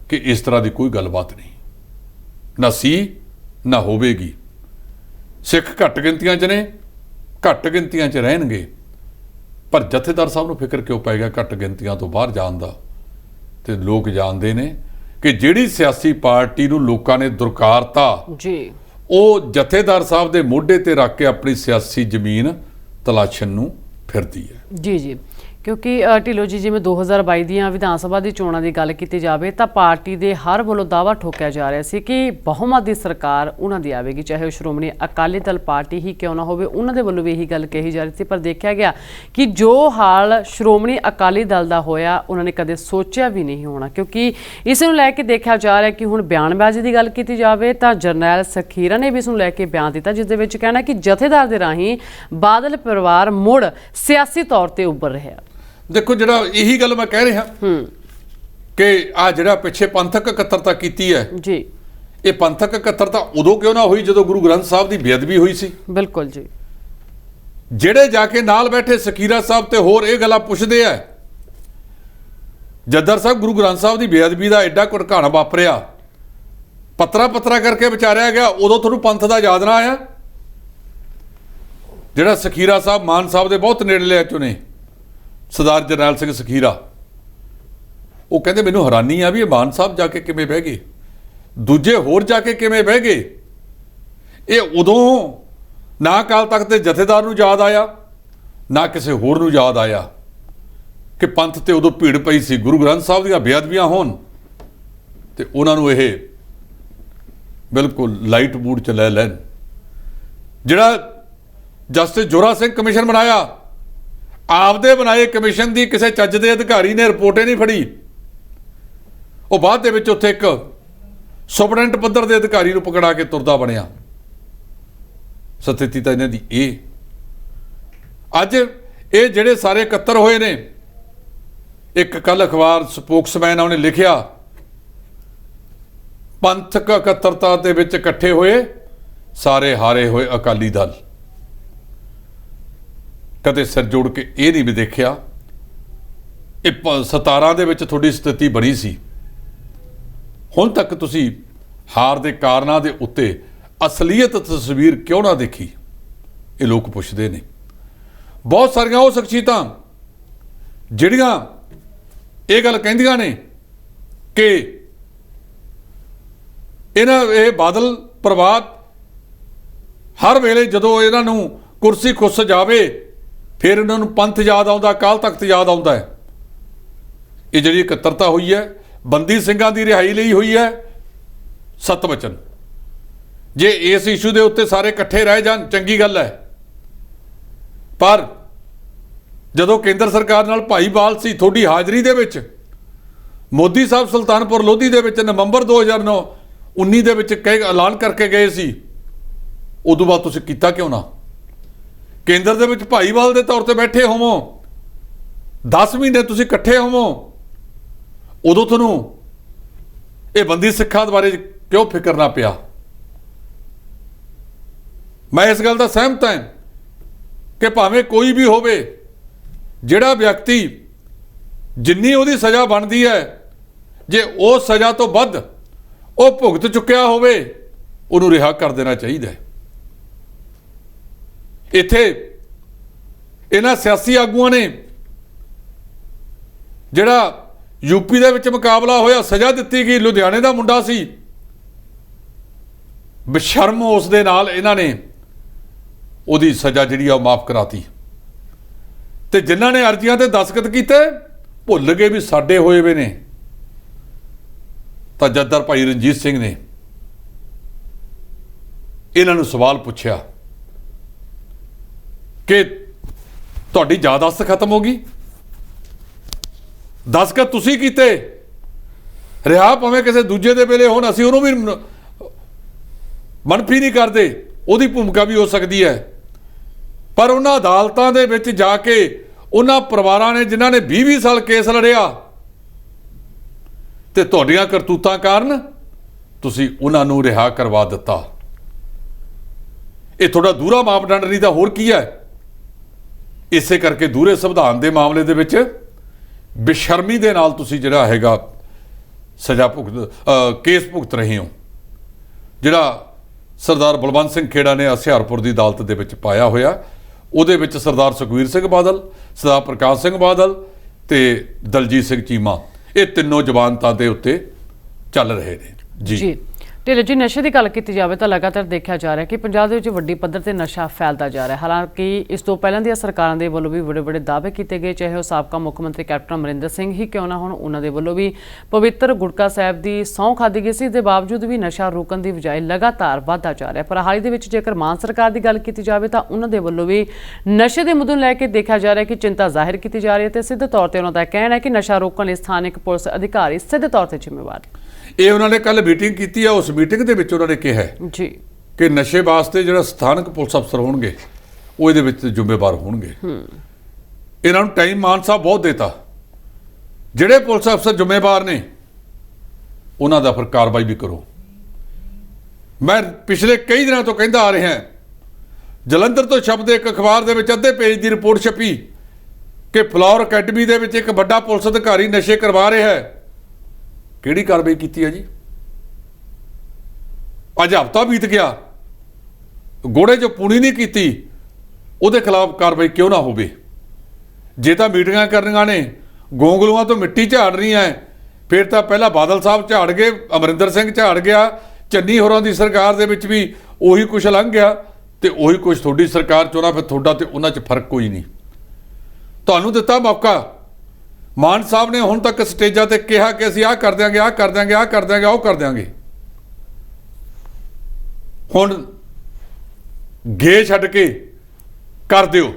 ਕਿ ਇਸ ਤਰ੍ਹਾਂ ਦੀ ਕੋਈ ਗੱਲਬਾਤ ਨਹੀਂ, ਨਾ ਸੀ ਨਾ ਹੋਵੇਗੀ। ਸਿੱਖ ਘੱਟ ਗਿਣਤੀਆਂ 'ਚ ਨੇ, ਘੱਟ ਗਿਣਤੀਆਂ 'ਚ ਰਹਿਣਗੇ, ਪਰ ਜਥੇਦਾਰ ਸਾਹਿਬ ਨੂੰ ਫਿਕਰ ਕਿਉਂ ਪੈ ਗਿਆ ਘੱਟ ਗਿਣਤੀਆਂ ਤੋਂ ਬਾਹਰ ਜਾਣ ਦਾ? ਤੇ ਲੋਕ ਜਾਣਦੇ ਨੇ ਕਿ ਜਿਹੜੀ ਸਿਆਸੀ ਪਾਰਟੀ ਨੂੰ ਲੋਕਾਂ ਨੇ ਦੁਰਕਾਰਤਾ ਜੀ, ਉਹ ਜਥੇਦਾਰ ਸਾਹਿਬ ਦੇ ਮੋਢੇ ਤੇ ਰੱਖ ਕੇ ਆਪਣੀ ਸਿਆਸੀ ਜ਼ਮੀਨ ਤਲਾਸ਼ਣ ਨੂੰ ਫਿਰਦੀ ਹੈ। ਜੀ ਕਿਉਂਕਿ ਢਿੱਲੋਂ ਜੀ, ਜਿਵੇਂ 2022 ਦੀਆਂ ਵਿਧਾਨ ਸਭਾ ਦੀ ਚੋਣਾਂ ਦੀ ਗੱਲ ਕੀਤੀ ਜਾਵੇ ਤਾਂ ਪਾਰਟੀ ਦੇ ਹਰ ਵੱਲੋਂ ਦਾਅਵਾ ਠੋਕਿਆ ਜਾ ਰਿਹਾ ਸੀ ਕਿ ਬਹੁਮਤ ਦੀ ਸਰਕਾਰ ਉਹਨਾਂ ਦੀ ਆਵੇਗੀ, ਚਾਹੇ ਉਹ ਸ਼੍ਰੋਮਣੀ ਅਕਾਲੀ ਦਲ ਪਾਰਟੀ ਹੀ ਕਿਉਂ ਨਾ ਹੋਵੇ। ਉਹਨਾਂ ਦੇ ਵੱਲੋਂ ਵੀ ਇਹੀ ਗੱਲ ਕਹੀ ਜਾ ਰਹੀ ਸੀ, ਪਰ ਦੇਖਿਆ ਗਿਆ ਕਿ ਜੋ ਹਾਲ ਸ਼੍ਰੋਮਣੀ ਅਕਾਲੀ ਦਲ ਦਾ ਹੋਇਆ, ਉਹਨਾਂ ਨੇ ਕਦੇ ਸੋਚਿਆ ਵੀ ਨਹੀਂ ਹੋਣਾ। ਕਿਉਂਕਿ ਇਸ ਨੂੰ ਲੈ ਕੇ ਦੇਖਿਆ ਜਾ ਰਿਹਾ ਕਿ ਹੁਣ ਬਿਆਨਬਾਜ਼ੀ ਦੀ ਗੱਲ ਕੀਤੀ ਜਾਵੇ ਤਾਂ ਜਰਨੈਲ ਸਖੀਰਾ ਨੇ ਵੀ ਇਸ ਨੂੰ ਲੈ ਕੇ ਬਿਆਨ ਦਿੱਤਾ, ਜਿਸ ਦੇ ਵਿੱਚ ਕਹਿਣਾ ਕਿ ਜਥੇਦਾਰ ਦੇ ਰਾਹੀਂ ਬਾਦਲ ਪਰਿਵਾਰ ਮੁੜ ਸਿਆਸੀ ਤੌਰ ਤੇ ਉੱਭਰ ਰਿਹਾ। ਦੇਖੋ, ਜਿਹੜਾ ਇਹੀ ਗੱਲ ਮੈਂ ਕਹਿ ਰਿਹਾ ਕਿ ਆ ਜਿਹੜਾ ਪਿੱਛੇ ਪੰਥਕ ਇਕੱਤਰਤਾ ਕੀਤੀ ਹੈ ਜੀ, ਇਹ ਪੰਥਕ ਇਕੱਤਰਤਾ ਉਦੋਂ ਕਿਉਂ ਨਾ ਹੋਈ ਜਦੋਂ ਗੁਰੂ ਗ੍ਰੰਥ ਸਾਹਿਬ ਦੀ ਬੇਅਦਬੀ ਹੋਈ ਸੀ? ਬਿਲਕੁਲ ਜੀ। ਜਿਹੜੇ ਜਾ ਕੇ ਨਾਲ ਬੈਠੇ ਸਖੀਰਾ ਸਾਹਿਬ ਤੇ ਹੋਰ ਇਹ ਗੱਲਾਂ ਪੁੱਛਦੇ ਆ, ਜੱਦਰ ਸਾਹਿਬ ਗੁਰੂ ਗ੍ਰੰਥ ਸਾਹਿਬ ਦੀ ਬੇਅਦਬੀ ਦਾ ਐਡਾ ਘੁਟਕਾਣਾ ਵਾਪਰਿਆ, ਪੱਤਰਾ ਕਰਕੇ ਵਿਚਾਰਿਆ ਗਿਆ, ਉਦੋਂ ਤੁਹਾਨੂੰ ਪੰਥ ਦਾ ਯਾਦ ਨਾ ਆਇਆ? ਜਿਹੜਾ ਸਖੀਰਾ ਸਾਹਿਬ ਮਾਨ ਸਾਹਿਬ ਦੇ ਬਹੁਤ ਨੇੜਲੇ ਚੋਂ ਨੇ, ਸਰਦਾਰ ਜਰਨੈਲ ਸਿੰਘ ਸਖੀਰਾ, ਉਹ ਕਹਿੰਦੇ ਮੈਨੂੰ ਹੈਰਾਨੀ ਆ ਵੀ ਇਹ ਮਾਨ ਸਾਹਿਬ ਜਾ ਕੇ ਕਿਵੇਂ ਬਹਿ ਗਏ, ਦੂਜੇ ਹੋਰ ਜਾ ਕੇ ਕਿਵੇਂ ਬਹਿ ਗਏ। ਇਹ ਉਦੋਂ ਨਾ ਅਕਾਲ ਤਖਤ ਦੇ ਜਥੇਦਾਰ ਨੂੰ ਯਾਦ ਆਇਆ, ਨਾ ਕਿਸੇ ਹੋਰ ਨੂੰ ਯਾਦ ਆਇਆ ਕਿ ਪੰਥ ਤੇ ਉਦੋਂ ਭੀੜ ਪਈ ਸੀ, ਗੁਰੂ ਗ੍ਰੰਥ ਸਾਹਿਬ ਦੀਆਂ ਬੇਅਦਬੀਆਂ ਹੋਣ ਤੇ ਉਹਨਾਂ ਨੂੰ ਇਹ ਬਿਲਕੁਲ ਲਾਈਟ ਮੂਡ 'ਚ ਲੈ ਲੈਣ। ਜਿਹੜਾ ਜਸਟਿਸ ਜੋਰਾ ਸਿੰਘ ਕਮਿਸ਼ਨ ਬਣਾਇਆ, ਆਪਦੇ ਬਣਾਏ ਕਮਿਸ਼ਨ ਦੀ ਕਿਸੇ ਚੱਜ ਦੇ ਅਧਿਕਾਰੀ ਨੇ ਰਿਪੋਰਟੇ ਨਹੀਂ ਫੜੀ, ਉਹ ਬਾਅਦ ਦੇ ਵਿੱਚ ਉੱਥੇ ਇੱਕ ਸੁਪਰਡੈਂਟ ਪੱਧਰ ਦੇ ਅਧਿਕਾਰੀ ਨੂੰ ਪਕੜਾ ਕੇ ਤੁਰਦਾ ਬਣਿਆ। ਸਥਿਤੀ ਤਾਂ ਇਹਨਾਂ ਦੀ ਇਹ। ਅੱਜ ਇਹ ਜਿਹੜੇ ਸਾਰੇ ਇਕੱਤਰ ਹੋਏ ਨੇ, ਇੱਕ ਕੱਲ ਅਖਬਾਰ ਸਪੋਕਸਮੈਨ ਉਹਨੇ ਲਿਖਿਆ, ਪੰਥਕ ਇਕੱਤਰਤਾ ਦੇ ਵਿੱਚ ਇਕੱਠੇ ਹੋਏ ਸਾਰੇ ਹਾਰੇ ਹੋਏ ਅਕਾਲੀ ਦਲ। ਕਦੇ ਸਿਰ ਜੋੜ ਕੇ ਇਹ ਨਹੀਂ ਵੀ ਦੇਖਿਆ ਇਹ 17 ਦੇ ਵਿੱਚ ਤੁਹਾਡੀ ਸਥਿਤੀ ਬਣੀ ਸੀ, ਹੁਣ ਤੱਕ ਤੁਸੀਂ ਹਾਰ ਦੇ ਕਾਰਨਾਂ ਦੇ ਉੱਤੇ ਅਸਲੀਅਤ ਤਸਵੀਰ ਕਿਉਂ ਨਾ ਦੇਖੀ? ਇਹ ਲੋਕ ਪੁੱਛਦੇ ਨੇ। ਬਹੁਤ ਸਾਰੀਆਂ ਉਹ ਸ਼ਖਸੀਅਤਾਂ ਜਿਹੜੀਆਂ ਇਹ ਗੱਲ ਕਹਿੰਦੀਆਂ ਨੇ ਕਿ ਇਹ ਬਾਦਲ ਪਰਿਵਾਰ ਹਰ ਵੇਲੇ ਜਦੋਂ ਇਹਨਾਂ ਨੂੰ ਕੁਰਸੀ ਖੁੱਸ ਜਾਵੇ ਫਿਰ ਇਹਨਾਂ ਨੂੰ ਪੰਥ ਯਾਦ ਆਉਂਦਾ, ਅਕਾਲ ਤਖਤ ਯਾਦ ਆਉਂਦਾ ਹੈ। ਇਹ ਜਿਹੜੀ ਇਕੱਤਰਤਾ ਹੋਈ ਹੈ ਬੰਦੀ ਸਿੰਘਾਂ ਦੀ ਰਿਹਾਈ ਲਈ ਹੋਈ ਹੈ, ਸਤ ਵਚਨ। ਜੇ ਇਸ ਇਸ਼ੂ ਦੇ ਉੱਤੇ ਸਾਰੇ ਇਕੱਠੇ ਰਹਿ ਜਾਣ ਚੰਗੀ ਗੱਲ ਹੈ, ਪਰ ਜਦੋਂ ਕੇਂਦਰ ਸਰਕਾਰ ਨਾਲ ਭਾਈਵਾਲ ਸੀ, ਤੁਹਾਡੀ ਹਾਜ਼ਰੀ ਦੇ ਵਿੱਚ ਮੋਦੀ ਸਾਹਿਬ ਸੁਲਤਾਨਪੁਰ ਲੋਧੀ ਦੇ ਵਿੱਚ ਨਵੰਬਰ 2019 ਦੇ ਵਿੱਚ ਐਲਾਨ ਕਰਕੇ ਗਏ ਸੀ, ਉਦੋਂ ਬਾਅਦ ਤੁਸੀਂ ਕੀਤਾ ਕਿਉਂ ਨਾ? ਕੇਂਦਰ ਦੇ ਵਿੱਚ ਭਾਈਵਾਲ ਦੇ ਤੌਰ ਤੇ ਬੈਠੇ ਹੋਵੋ, 10 ਮਹੀਨੇ ਤੁਸੀਂ ਇਕੱਠੇ ਹੋਵੋ, ਉਦੋਂ ਤੁਹਾਨੂੰ ਇਹ ਬੰਦੀ ਸਿੱਖਾਂ ਬਾਰੇ ਕਿਉਂ ਫਿਕਰ ਨਾ ਪਿਆ? मैं इस गल का सहमत हाँ कि भावें कोई भी होवे, जिहड़ा व्यक्ति जिन्नी उहदी सज़ा बनती है, जे उस सज़ा तो वध वो भुगत चुकिया होवे, उहनूं रिहा कर देना चाहिए। इत्थे इन्हां सियासी आगूआं ने जिहड़ा यूपी दे विच मुकाबला होया, सज़ा दित्ती गई, लुधियाने का मुंडा सी, बेशर्म उस दे नाल इन्हां ने उहदी सज़ा जिहड़ी आ माफ़ कराती। ते जिन्हां ने अर्जियां ते दस्तखत कीते भुल गए भी साडे होए वे ने, तां जथेदार भाई रणजीत सिंह ने इन्हां नूं सवाल पुछया कि तुहाडी यादाश्त खत्म हो गई, दस्तखत तुसीं कीते, रिहा भावें किसी दूजे दे वेले होण, असीं उहनूं भी मनफी नहीं करते, उहदी भूमिका भी हो सकती है, पर उन्हां अदालतां दे विच जाके उन्हां परिवारां ने जिन्हां ने 20-20 साल केस लड़िया ते तुहाडीआं करतूतां कारण तुसीं उन्हां नूं रिहा करवा दित्ता। ये थोड़ा दूरा मापदंड नहीं, तो होर की है। इसे करके दूरे संविधान के मामले दे विच बेशर्मी दे नाल तुसीं जिहड़ा हैगा सज़ा केस भुगत रहे हो। जिहड़ा सरदार बलवंत सिंह खेड़ा ने हसियारपुर की अदालत दे विच पाया होया, उहदे विच सरदार सुखबीर सिंह बादल, सरदार प्रकाश सिंह बादल ते दलजीत सिंह चीमा, ये तीनों जमानतां दे उत्ते चल रहे ने। जी ਢਿੱਲੋਂ जी, नशे की गल की जाए तो लगातार देखा जा रहा है कि पंजाब दे विच वड्डी पद्धर ते नशा फैलता जा रहा है। हालांकि इस तो पहलां दी सरकारां दे वल्लों भी बड़े बड़े दावे किए गए, चाहे वह साबका मुख मंत्री कैप्टन अमरिंदर सिंह ही क्यों ना होण, उन्हां दे वल्लों भी पवित्र गुटका साहिब की सौं खाधी गई सी। इस दे बावजूद भी नशा रोकण की बजाय लगातार वधदा जा रहा है। पर हाल ही दे विच जेकर मान सरकार की गल की जाए तो उन्हां दे वल्लों भी नशे के मुद्दे लैके देखा जा रहा है कि चिंता जाहिर की जा रही है, तो सिद्धे तौर पर उन्हां दा कहना है कि नशा रोकण लई स्थानिक पुलिस अधिकारी सिद्धे तौर पर जिम्मेवार। ये उन्होंने कल मीटिंग की है, उस मीटिंग के विच उन्होंने कहा जी कि नशे वास्ते जो स्थानक पुलिस अफसर होणगे वो इहदे विच जिम्मेवार होणगे। इन्हां नूं टाइम मान साहब बहुत देता, जिहड़े पुलिस अफसर जिम्मेवार ने उन्हां दा फिर कार्रवाई भी करो। मैं पिछले कई दिनों तो कहता आ रहा, जलंधर तो शब्द एक अखबार दे विच अद्धे पेज की रिपोर्ट छपी कि फ्लॉर अकैडमी दे विच एक बड़ा पुलिस अधिकारी नशे करवा रहा है। किहड़ी कार्रवाई की है जी? अज हफ्ता बीत गया, गोड़े जो पूरी नहीं की, उहदे खिलाफ कार्रवाई क्यों ना होवे? जे तां मीटिंगां करनियां ने, गोंगलूआं तो मिट्टी झाड़ रही है, फिर तो पहला बादल साहब झाड़ गए, अमरिंदर सिंह झाड़ गया, चन्नी होरां दी सरकार दे विच भी उही कुछ लंघ गया, तो उही कुछ तुहाडी सरकार चों ना, फिर तुहाडा ते उन्हां च फर्क कोई नहीं। तुहानूं दित्ता मौका, मान साहब ने हुण तक स्टेजां ते कहा कि असीं आह कर देंगे, आह कर देंगे, आह कर देंगे, ओह कर देंगे। हुण गे छड्ड के कर दिओ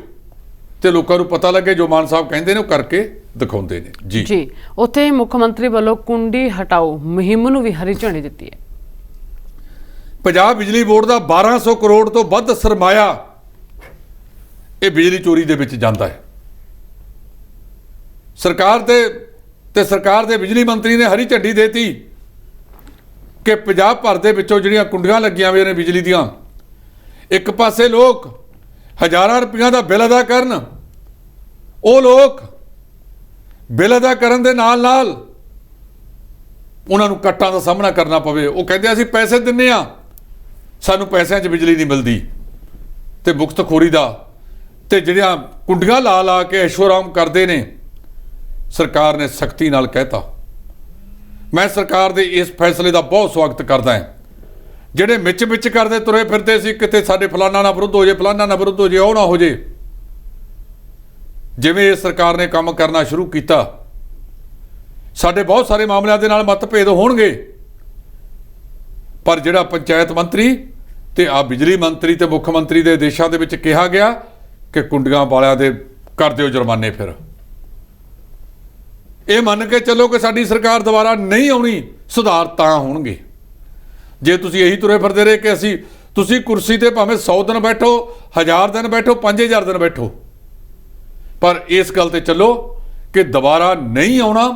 ते लोकां नूं पता लगे, जो मान साहब कहंदे ने ओह करके दिखाउंदे ने। जी जी उत्थे मुख मंत्री वालों कुंडी हटाओ मुहिम नूं भी हरी झंडी दित्ती है। पंजाब बिजली बोर्ड का 1200 करोड़ तो वध सरमाया ये बिजली चोरी दे विच जांदा है। सरकार दे बिजली मंत्री ने हरी झंडी देती कि पंजाब भर दे विचों जिहड़ियां कुंडियां लगियां होईयां ने बिजली दियां, एक पासे लोग हज़ारां रुपइयां दा बिल अदा करन, वो लोग बिल अदा करन दे नाल नाल उन्हां नूं कट्टां दा सामना करना पवे। वो कहंदे असीं पैसे दिन्ने आ, सानूं पैसिਆਂ 'ਚ बिजली नहीं मिलती, ते मुफ्तखोरी दा ते जिहड़ियां कुंडियां ला ला के ऐशोआराम करदे ने, सरकार ने सख्ती नाल कहता। मैं सरकार के इस फैसले का बहुत स्वागत करता है। ਜਿਹੜੇ ਮਿਚ ਮਿਚ ਕਰਦੇ ਤੁਰੇ ਫਿਰਦੇ ਸੀ ਕਿਤੇ ਸਾਡੇ ਫਲਾਨਾ ਨਾ ਵਿਰੁੱਧ ਹੋ ਜੇ, ਫਲਾਨਾ ਨਾ ਵਿਰੁੱਧ ਹੋ ਜੇ, ਉਹ ਨਾ ਹੋ ਜੇ, ਜਿਵੇਂ ਇਸ ਸਰਕਾਰ ਨੇ ਕੰਮ ਕਰਨਾ ਸ਼ੁਰੂ ਕੀਤਾ, ਸਾਡੇ ਬਹੁਤ ਸਾਰੇ ਮਾਮਲਿਆਂ ਦੇ ਨਾਲ ਮਤਭੇਦ ਹੋਣਗੇ, ਪਰ ਜਿਹੜਾ ਪੰਚਾਇਤ ਮੰਤਰੀ ਤੇ ਆ ਬਿਜਲੀ ਮੰਤਰੀ ਤੇ ਮੁੱਖ ਮੰਤਰੀ ਦੇ ਆਦੇਸ਼ਾਂ ਦੇ ਵਿੱਚ ਕਿਹਾ ਗਿਆ ਕਿ ਕੁੰਡੀਆਂ ਵਾਲਿਆਂ ਦੇ ਕਰ ਦਿਓ ਜੁਰਮਾਨੇ, ਫਿਰ ਇਹ ਮੰਨ ਕੇ ਚੱਲੋ ਕਿ ਸਾਡੀ ਸਰਕਾਰ ਦੁਬਾਰਾ ਨਹੀਂ ਆਉਣੀ, ਸੁਧਾਰ ਤਾਂ ਹੋਣਗੇ। ਜੇ ਤੁਸੀਂ ਇਹੀ ਤੁਰੇ ਫਿਰਦੇ ਰਹੇ ਕਿ ਅਸੀਂ ਤੁਸੀਂ ਕੁਰਸੀ ਤੇ ਭਾਵੇਂ 100 ਦਿਨ ਬੈਠੋ, 1000 ਦਿਨ ਬੈਠੋ, 5000 ਦਿਨ ਬੈਠੋ, ਪਰ ਇਸ ਗੱਲ ਤੇ ਚੱਲੋ ਕਿ ਦੁਬਾਰਾ ਨਹੀਂ ਆਉਣਾ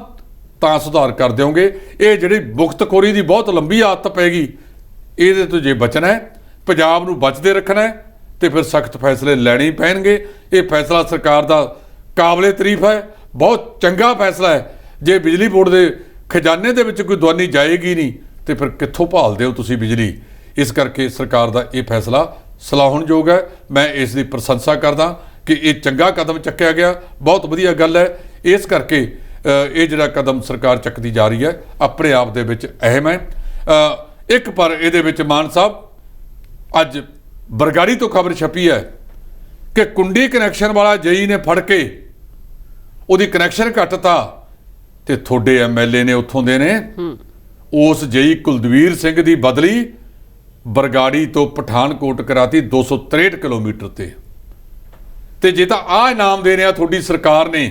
ਤਾਂ ਸੁਧਾਰ ਕਰ ਦਿਓਗੇ। ਇਹ ਜਿਹੜੀ ਮੁਖਤਖੋਰੀ ਦੀ ਬਹੁਤ ਲੰਬੀ ਆਦਤ ਪੈ ਗਈ, ਇਹਦੇ ਤੋਂ ਜੇ ਬਚਣਾ ਹੈ, ਪੰਜਾਬ ਨੂੰ ਬਚਦੇ ਰੱਖਣਾ ਹੈ, तो फिर सख्त फैसले लैने ही पैणगे। ये फैसला सरकार का काबिले तारीफ है, बहुत चंगा फैसला है। जे बिजली बोर्ड के खजाने दे विच कोई दवानी जाएगी नहीं तो फिर कित्थों भालदे हो तुसीं बिजली। इस करके सरकार का ये फैसला सलाहुणयोग है। मैं इसकी प्रशंसा करदा कि ये चंगा कदम चक्या गया, बहुत वधिया गल है। इस करके ये जिहड़ा कदम सरकार चकती जा रही है अपने आप दे विच अहम है। एक पर इहदे विच मान साहब अज बरगाड़ी तो खबर छपी है कि कुंडी कनैक्शन वाला जेई ने फड़ के उहदी कनैक्शन कटता ते थोड़े MLA ने उत्थों दे ने उस जेई कुलदवीर सिंह दी बदली बरगाड़ी तो पठानकोट कराती 263 किलोमीटर ते जे तां आ इनाम दे रहा थोड़ी सरकार ने,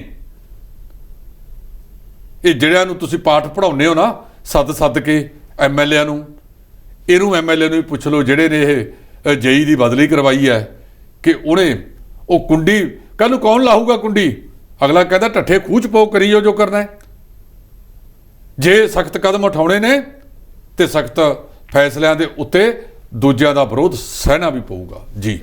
ये जिहड़ियां नूं तुसीं पाठ पढ़ाउने हो ना सद के MLA नूं, इहनूं MLA नूं भी पुछ लो जिहड़े ने ये जेई दी बदली करवाई है कि उन्हें वो कुंडी कल नूं कौन लाऊगा कुंडी। अगला कहता ढट्ठे खूह च पो करियो जो करना है। जे सख्त कदम उठाने ने तो सख्त फैसलों के उत्ते दूजिਆਂ ਦਾ विरोध सहना भी पऊगा। जी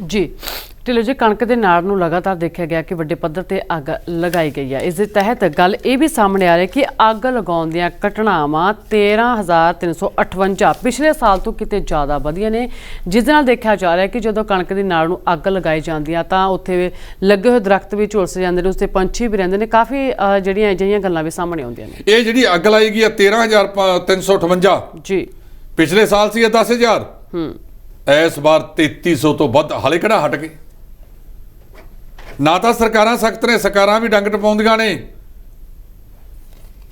ਢਿੱਲੋਂ जी, कणक के नाड़ ਨੂੰ लगातार देखा गया कि ਵੱਡੇ पੱਧਰ ਤੇ ਅੱਗ लगाई गई है। इस तहत गल ये भी सामने आ रही है कि ਅੱਗ लगाउण ਦੀਆਂ ਘਟਨਾਵਾਂ 13,358 पिछले साल तो किते ज़्यादा ਵਧੀਆਂ ने, जिस नाल देखा जा रहा है कि ਜਦੋਂ कणक ਦੀ ਨਾੜ ਨੂੰ ਅੱਗ लगाई जाती है तो उत्थे लगे हुए दरख्त भी झुलस जाते हैं, उसते पंछी भी रहते हैं। काफ़ी ਜਿਹੜੀਆਂ ਅਜਿਹੀਆਂ ਗੱਲਾਂ भी सामने आउंदियां ने। ਇਹ ਜਿਹੜੀ ਅੱਗ ਲਾਈ ਗਈ ਹੈ 13,358 जी, पिछले साल ਸੀ 10,000, इस बार 3,300 तो ਵੱਧ ਹਾਲੇ ਕਿਹੜਾ ਹਟ ਗਏ। ना तो सरकारां सख्त ने, सरकारां भी डंग टपाउंदियां ने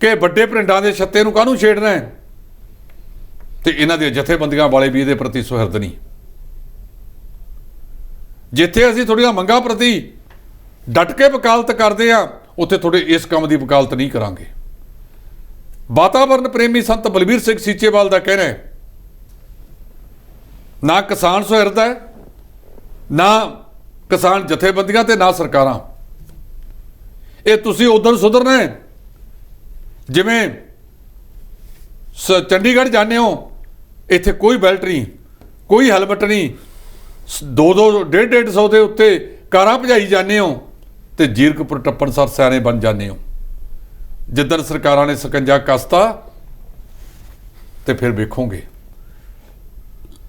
कि ਵੱਡੇ ਪਿੰਡਾਂ ਦੇ ਛੱਤੇ ਨੂੰ ਕਾਹਨੂੰ ਛੇੜਨਾ है, ਤੇ ਇਹਨਾਂ ਦੀਆਂ ਜਥੇਬੰਦੀਆਂ ਵਾਲੇ ਵੀ ਇਹਦੇ ਪ੍ਰਤੀ ਸੁਹਿਰਦ ਨਹੀਂ। ਜਿੱਥੇ ਅਸੀਂ ਥੋੜ੍ਹੀਆਂ ਮੰਗਾਂ ਪ੍ਰਤੀ ਡਟ ਕੇ ਵਕਾਲਤ ਕਰਦੇ ਆ ਉੱਥੇ ਥੋੜੇ ਇਸ ਕੰਮ ਦੀ ਵਕਾਲਤ ਨਹੀਂ ਕਰਾਂਗੇ। ਵਾਤਾਵਰਨ ਪ੍ਰੇਮੀ ਸੰਤ ਬਲਬੀਰ ਸਿੰਘ ਸੀਚੇਵਾਲ ਦਾ ਕਹਿਣਾ ਹੈ ਨਾ ਕਿਸਾਨ ਸੁਹਿਰਦ ਹੈ, ਨਾ किसान जथेबंदियां ते ना सरकारां। ये तुसीं उधर सुधरना है जिवें चंडीगढ़ जाने हो, इत्थे कोई बैल्ट नहीं, कोई हैलमट नहीं, 200 150 के उत्ते कारां भजाई जाने हो तो जीरकपुर टप्पण सर सियाने बन जाने हो। जिदन सरकारां ने सकंजा कसता तो फिर वेखोगे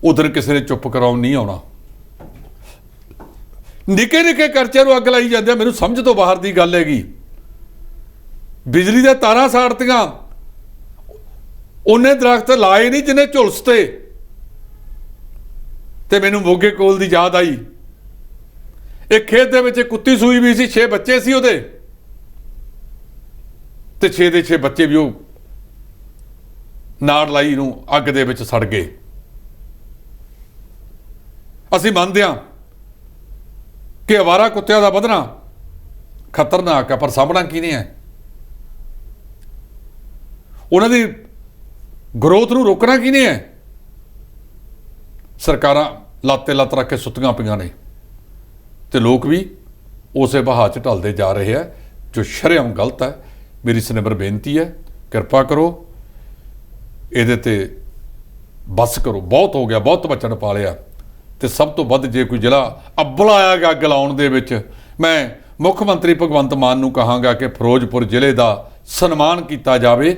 उधर किसी ने चुप कराउण नहीं आउणा। निके निके करचे नूं अग लाई जांदे, मैनूं समझ तो बाहर की गल हैगी। बिजली दे तारां साड़तियां, उन्ने दरख्त लाए नहीं जिन्हें झुलसते। ते मैनूं मोगे कोल दी याद आई, एक खेत दे विच कुत्ती सूई भी सी, 6 बच्चे सी उहदे ते 6 ਦੇ 6 बच्चे भी नाड़ लाई नूं अग दे विच सड़ गए। असीं मंनदे हां कि अवारा कुत्तिਆਂ ਦਾ ਵਧਣਾ खतरनाक है, पर ਸਾਂਭਣਾ ਕਿਹਨੇ है? ਉਹਨਾਂ ਦੀ ਗਰੋਥ ਨੂੰ ਰੋਕਣਾ ਕਿਹਨੇ है? ਸਰਕਾਰਾਂ ਲੱਤ ਤੇ ਲੱਤ ਰੱਖ ਕੇ ਸੁੱਤੀਆਂ ਪਈਆਂ ਨੇ ਤੇ ਲੋਕ ਵੀ ਉਸੇ ਬਹਾਅ 'ਚ ਢਲਦੇ ਜਾ ਰਹੇ ਆ ਜੋ ਸ਼ਰੇਆਮ ਗਲਤ ਹੈ। ਮੇਰੀ ਸਨਿਮਰ ਬੇਨਤੀ ਹੈ, ਕਿਰਪਾ ਕਰੋ ਇਹਦੇ ਤੇ ਬਸ ਕਰੋ। ਬਹੁਤ ਹੋ ਗਿਆ, ਬਹੁਤ ਵਚਨ ਪਾ ਲਿਆ। ਤੇ ਸਭ ਤੋਂ ਵੱਧ ਜੇ ਕੋਈ ਜ਼ਿਲ੍ਹਾ ਅੱਵਲ ਆਇਆ ਗਾ ਅੱਗ ਲਾਉਣ ਦੇ ਵਿੱਚ, ਮੈਂ ਮੁੱਖ ਮੰਤਰੀ ਭਗਵੰਤ ਮਾਨ ਨੂੰ ਕਹਾਂਗਾ ਕਿ ਫਿਰੋਜ਼ਪੁਰ ਜ਼ਿਲ੍ਹੇ ਦਾ ਸਨਮਾਨ ਕੀਤਾ ਜਾਵੇ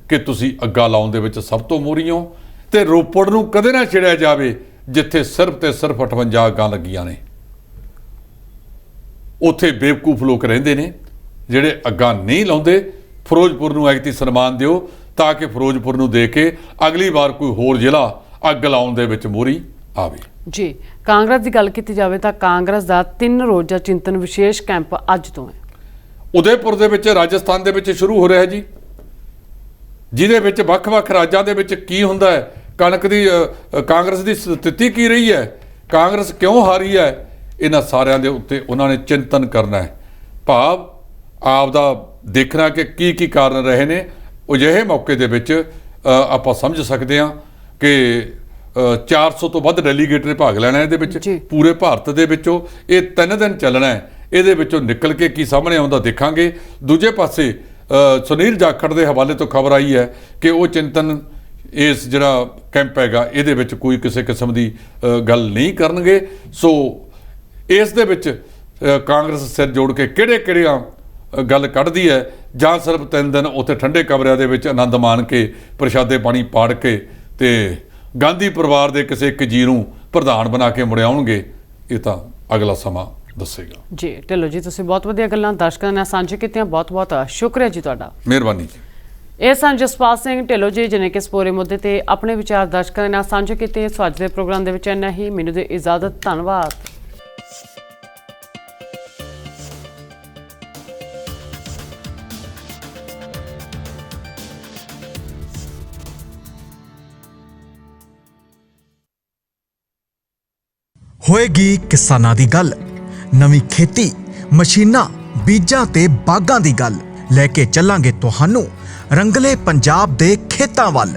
ਕਿ ਤੁਸੀਂ ਅੱਗਾਂ ਲਾਉਣ ਦੇ ਵਿੱਚ ਸਭ ਤੋਂ ਮੋਹਰੀ ਹੋ। ਤੇ ਰੋਪੜ ਨੂੰ ਕਦੇ ਨਾ ਛੇੜਿਆ ਜਾਵੇ ਜਿੱਥੇ ਸਿਰਫ ਤੇ ਸਿਰਫ 58 ਅੱਗਾਂ ਲੱਗੀਆਂ ਨੇ। ਉੱਥੇ ਬੇਵਕੂਫ ਲੋਕ ਰਹਿੰਦੇ ਨੇ ਜਿਹੜੇ ਅੱਗਾਂ ਨਹੀਂ ਲਾਉਂਦੇ। ਫਿਰੋਜ਼ਪੁਰ ਨੂੰ ਐਗਤੀ ਸਨਮਾਨ ਦਿਓ ਤਾਂ ਕਿ ਫਿਰੋਜ਼ਪੁਰ ਨੂੰ ਦੇ ਕੇ ਅਗਲੀ ਵਾਰ ਕੋਈ ਹੋਰ ਜ਼ਿਲ੍ਹਾ ਅੱਗ ਲਾਉਣ ਦੇ ਵਿੱਚ ਮੋਹਰੀ ਆਵੇ। जी, कांग्रेस की गल की जाए तो कांग्रेस का 3 रोज़ा चिंतन विशेष कैंप अज तो है उदयपुर ਦੇ ਵਿੱਚ ਰਾਜਸਥਾਨ ਦੇ ਵਿੱਚ ਸ਼ੁਰੂ ਹੋ ਰਿਹਾ ਜੀ, ਜਿਹਦੇ ਵਿੱਚ ਵੱਖ-ਵੱਖ ਰਾਜਾਂ ਦੇ ਵਿੱਚ ਕੀ ਹੁੰਦਾ ਹੈ, ਕਣਕ ਦੀ ਕਾਂਗਰਸ ਦੀ ਸਥਿਤੀ ਕੀ ਰਹੀ ਹੈ, ਕਾਂਗਰਸ ਕਿਉਂ ਹਾਰੀ ਹੈ, ਇਹਨਾਂ ਸਾਰਿਆਂ ਦੇ ਉੱਤੇ ਉਹਨਾਂ ਨੇ ਚਿੰਤਨ ਕਰਨਾ ਹੈ। ਭਾਵ ਆਪ ਦਾ ਦੇਖਣਾ ਕਿ ਕੀ ਕਾਰਨ ਰਹੇ ਨੇ। ਅਜਿਹੇ ਮੌਕੇ ਦੇ ਵਿੱਚ ਆਪਾਂ ਸਮਝ ਸਕਦੇ ਹਾਂ ਕਿ 400 ਤੋਂ ਵੱਧ ਡੈਲੀਗੇਟ ਨੇ ਭਾਗ ਲੈਣਾ ਇਹਦੇ ਵਿੱਚ ਪੂਰੇ ਭਾਰਤ ਦੇ ਵਿੱਚੋਂ। ਇਹ 3 ਦਿਨ ਚੱਲਣਾ ਹੈ, ਇਹਦੇ ਵਿੱਚੋਂ ਨਿਕਲ ਕੇ ਕੀ ਸਾਹਮਣੇ ਆਉਂਦਾ ਦੇਖਾਂਗੇ। ਦੂਜੇ ਪਾਸੇ ਸੁਨੀਲ ਜਾਖੜ ਦੇ ਹਵਾਲੇ ਤੋਂ ਖਬਰ ਆਈ ਹੈ ਕਿ ਉਹ ਚਿੰਤਨ ਇਸ ਜਿਹੜਾ ਕੈਂਪ ਹੈਗਾ ਇਹਦੇ ਵਿੱਚ ਕੋਈ ਕਿਸੇ ਕਿਸਮ ਦੀ ਗੱਲ ਨਹੀਂ ਕਰਨਗੇ। ਸੋ ਇਸ ਦੇ ਵਿੱਚ ਕਾਂਗਰਸ ਸਿਰ ਜੋੜ ਕੇ ਕਿਹੜੀਆਂ ਗੱਲ ਕੱਢਦੀ ਹੈ, ਜਾਂ ਸਿਰਫ 3 ਦਿਨ ਉੱਥੇ ਠੰਡੇ ਕਮਰਿਆਂ ਦੇ ਵਿੱਚ ਆਨੰਦ ਮਾਣ ਕੇ ਪ੍ਰਸ਼ਾਦੇ ਪਾਣੀ ਪਾੜ ਕੇ ਤੇ ਗਾਂਧੀ ਪਰਿਵਾਰ ਦੇ ਕਿਸੇ ਇੱਕ ਜੀ ਨੂੰ ਪ੍ਰਧਾਨ ਬਣਾ ਕੇ ਮੁੜ ਆਉਣਗੇ, ਇਹ ਤਾਂ ਅਗਲਾ ਸਮਾਂ ਦੱਸੇਗਾ। ਜੀ ਢਿੱਲੋਂ ਜੀ, ਤੁਸੀਂ ਬਹੁਤ ਵਧੀਆ ਗੱਲਾਂ ਦਰਸ਼ਕਾਂ ਨਾਲ ਸਾਂਝੇ ਕੀਤੀਆਂ, ਬਹੁਤ ਬਹੁਤ ਸ਼ੁਕਰੀਆ ਜੀ ਤੁਹਾਡਾ। ਮਿਹਰਬਾਨੀ ਜੀ। ਇਹ ਸਨ ਜਸਪਾਲ ਸਿੰਘ ਢਿੱਲੋਂ ਜੀ, ਜਿਨੇ ਕਿ ਇਸ ਪੂਰੇ ਮੁੱਦੇ ਤੇ ਆਪਣੇ ਵਿਚਾਰ ਦਰਸ਼ਕਾਂ ਨਾਲ ਸਾਂਝੇ ਕੀਤੇ। ਸੋ ਅੱਜ ਦੇ ਪ੍ਰੋਗਰਾਮ ਦੇ ਵਿੱਚ ਇੰਨਾ ਹੀ। ਮੈਨੂੰ ਦੇ ਇਜਾਜ਼ਤ, ਧੰਨਵਾਦ। ਹੋਏਗੀ ਕਿਸਾਨਾਂ ਦੀ ਗੱਲ, ਨਵੀਂ ਖੇਤੀ, ਮਸ਼ੀਨਾਂ, ਬੀਜਾਂ ਤੇ ਬਾਗਾਂ ਦੀ ਗੱਲ ਲੈ ਕੇ ਚੱਲਾਂਗੇ ਤੁਹਾਨੂੰ ਰੰਗਲੇ ਪੰਜਾਬ ਦੇ ਖੇਤਾਂ ਵੱਲ।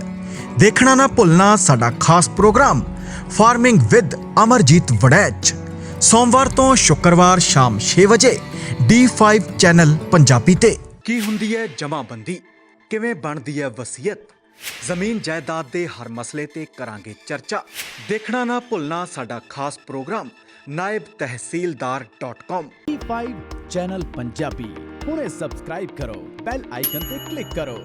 ਦੇਖਣਾ ਨਾ ਭੁੱਲਣਾ ਸਾਡਾ ਖਾਸ programme farming with Amarjeet Waraich, ਸੋਮਵਾਰ ਤੋਂ ਸ਼ੁੱਕਰਵਾਰ ਸ਼ਾਮ 6 ਵਜੇ D5 ਚੈਨਲ ਪੰਜਾਬੀ ਤੇ। ਕੀ ਹੁੰਦੀ ਹੈ ਜਮਾਬੰਦੀ, ਕਿਵੇਂ ਬਣਦੀ ਹੈ ਵਸੀਅਤ, ਜ਼ਮੀਨ ਜਾਇਦਾਦ ਦੇ ਹਰ ਮਸਲੇ ਤੇ ਕਰਾਂਗੇ ਚਰਚਾ। ਦੇਖਣਾ ਨਾ ਭੁੱਲਣਾ ਸਾਡਾ ਖਾਸ programme naibtehsildar.com। D5 channel Punjabi ਹੁਣੇ ਸਬਸਕ੍ਰਾਈਬ ਕਰੋ, ਬੈਲ ਆਈਕਨ ਤੇ ਕਲਿੱਕ ਕਰੋ।